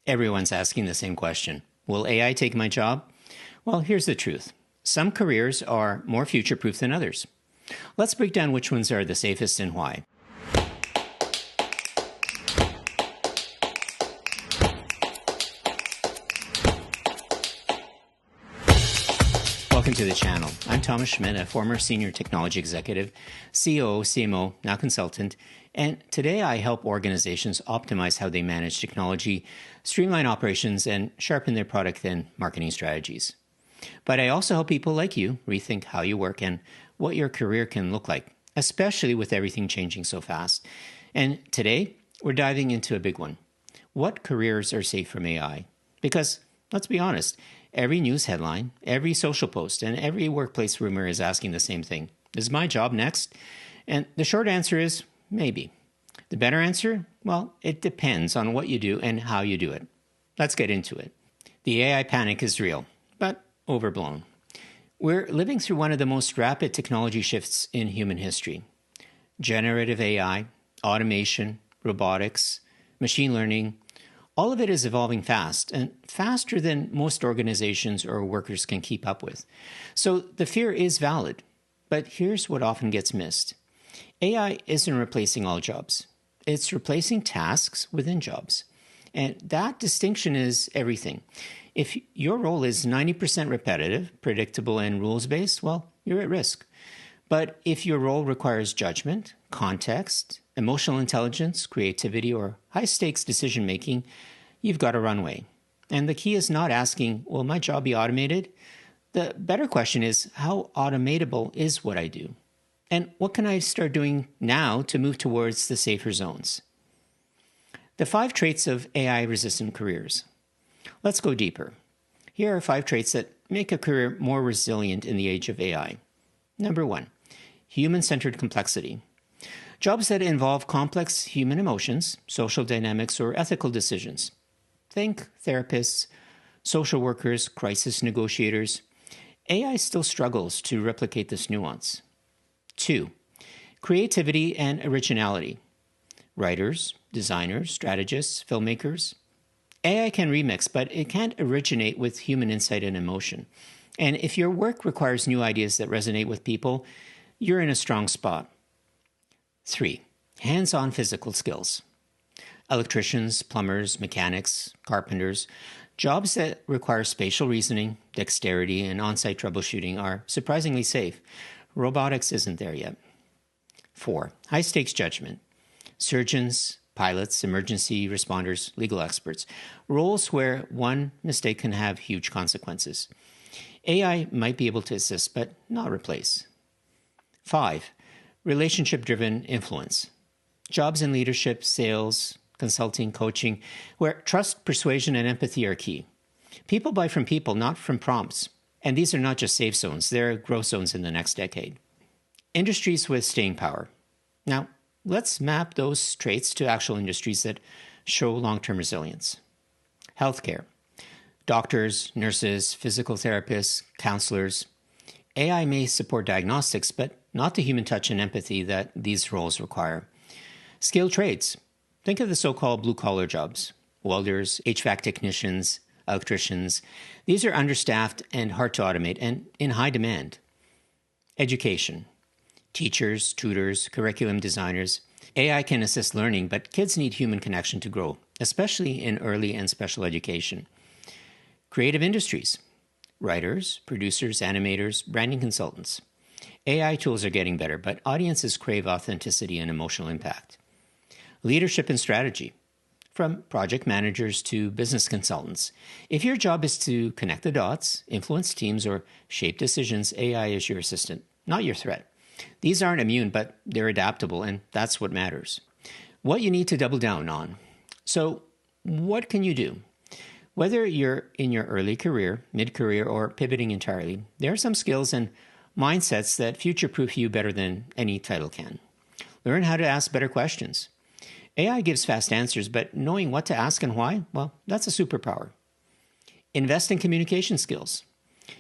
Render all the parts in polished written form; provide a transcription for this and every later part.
Everyone's asking the same question. Will AI take my job? Well, here's the truth. Some careers are more future-proof than others. Let's break down which ones are the safest and why. Welcome to the channel. I'm Thomas Schmidt, a former senior technology executive, COO, CMO, now consultant, and today I help organizations optimize how they manage technology, streamline operations, and sharpen their product and marketing strategies. But I also help people like you rethink how you work and what your career can look like, especially with everything changing so fast. And today, we're diving into a big one. What careers are safe from AI? Because, let's be honest, every news headline, every social post, and every workplace rumor is asking the same thing. Is my job next? And the short answer is maybe. The better answer? Well, it depends on what you do and how you do it. Let's get into it. The AI panic is real, but overblown. We're living through one of the most rapid technology shifts in human history. Generative AI, automation, robotics, machine learning, all of it is evolving fast, and faster than most organizations or workers can keep up with. So the fear is valid, but here's what often gets missed. AI isn't replacing all jobs. It's replacing tasks within jobs. And that distinction is everything. If your role is 90% repetitive, predictable, and rules-based, well, you're at risk. But if your role requires judgment, context, emotional intelligence, creativity, or high-stakes decision-making, you've got a runway. And the key is not asking, will my job be automated? The better question is, how automatable is what I do? And what can I start doing now to move towards the safer zones? The 5 traits of AI-resistant careers. Let's go deeper. Here are 5 traits that make a career more resilient in the age of AI. Number 1, human-centered complexity. Jobs that involve complex human emotions, social dynamics, or ethical decisions. Think therapists, social workers, crisis negotiators. AI still struggles to replicate this nuance. 2, creativity and originality. Writers, designers, strategists, filmmakers. AI can remix, but it can't originate with human insight and emotion. And if your work requires new ideas that resonate with people, you're in a strong spot. 3, hands-on physical skills. Electricians, plumbers, mechanics, carpenters. Jobs that require spatial reasoning, dexterity, and on-site troubleshooting are surprisingly safe. Robotics isn't there yet. 4, high-stakes judgment. Surgeons, pilots, emergency responders, legal experts. Roles where one mistake can have huge consequences. AI might be able to assist, but not replace. 5, relationship-driven influence. Jobs in leadership, sales, consulting, coaching, where trust, persuasion, and empathy are key. People buy from people, not from prompts. And these are not just safe zones, they're growth zones in the next decade. Industries with staying power. Now, let's map those traits to actual industries that show long-term resilience. Healthcare. Doctors, nurses, physical therapists, counselors. AI may support diagnostics, but not the human touch and empathy that these roles require. Skilled trades. Think of the so-called blue-collar jobs. Welders, HVAC technicians, electricians. These are understaffed and hard to automate and in high demand. Education. Teachers, tutors, curriculum designers. AI can assist learning, but kids need human connection to grow, especially in early and special education. Creative industries. Writers, producers, animators, branding consultants. AI tools are getting better, but audiences crave authenticity and emotional impact. Leadership and strategy. From project managers to business consultants. If your job is to connect the dots, influence teams, or shape decisions, AI is your assistant, not your threat. These aren't immune, but they're adaptable, and that's what matters. What you need to double down on. So, what can you do? Whether you're in your early career, mid-career, or pivoting entirely, there are some skills and mindsets that future-proof you better than any title can. Learn how to ask better questions. AI gives fast answers, but knowing what to ask and why, well, that's a superpower. Invest in communication skills.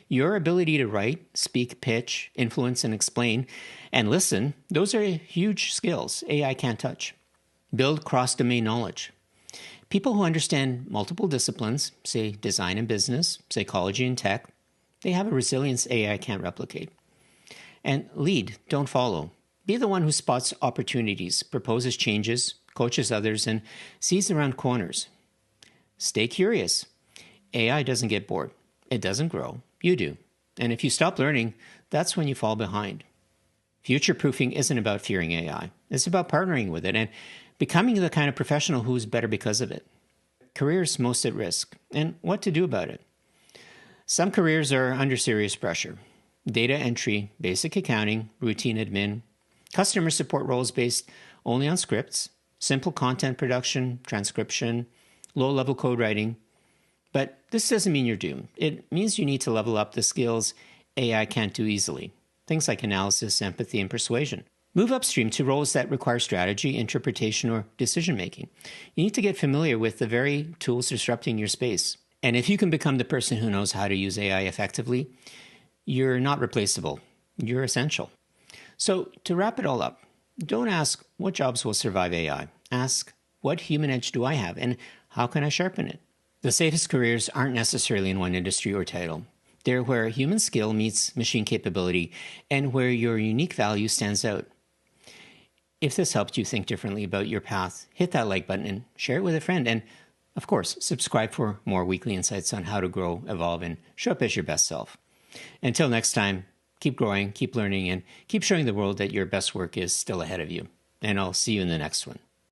Your ability to write, speak, pitch, influence, and explain, and listen, those are huge skills AI can't touch. Build cross-domain knowledge. People who understand multiple disciplines, say design and business, psychology and tech, they have a resilience AI can't replicate. And lead, don't follow. Be the one who spots opportunities, proposes changes, coaches others, and sees around corners. Stay curious. AI doesn't get bored. It doesn't grow. You do. And if you stop learning, that's when you fall behind. Future-proofing isn't about fearing AI. It's about partnering with it and becoming the kind of professional who's better because of it. Careers most at risk, and what to do about it. Some careers are under serious pressure. Data entry, basic accounting, routine admin, customer support roles based only on scripts, simple content production, transcription, low-level code writing. But this doesn't mean you're doomed. It means you need to level up the skills AI can't do easily. Things like analysis, empathy, and persuasion. Move upstream to roles that require strategy, interpretation, or decision-making. You need to get familiar with the very tools disrupting your space. And if you can become the person who knows how to use AI effectively, you're not replaceable. You're essential. So to wrap it all up, don't ask what jobs will survive AI. Ask, what human edge do I have, and how can I sharpen it? The safest careers aren't necessarily in one industry or title. They're where human skill meets machine capability and where your unique value stands out. If this helped you think differently about your path, hit that like button and share it with a friend. And of course, subscribe for more weekly insights on how to grow, evolve, and show up as your best self. Until next time, keep growing, keep learning, and keep showing the world that your best work is still ahead of you. And I'll see you in the next one.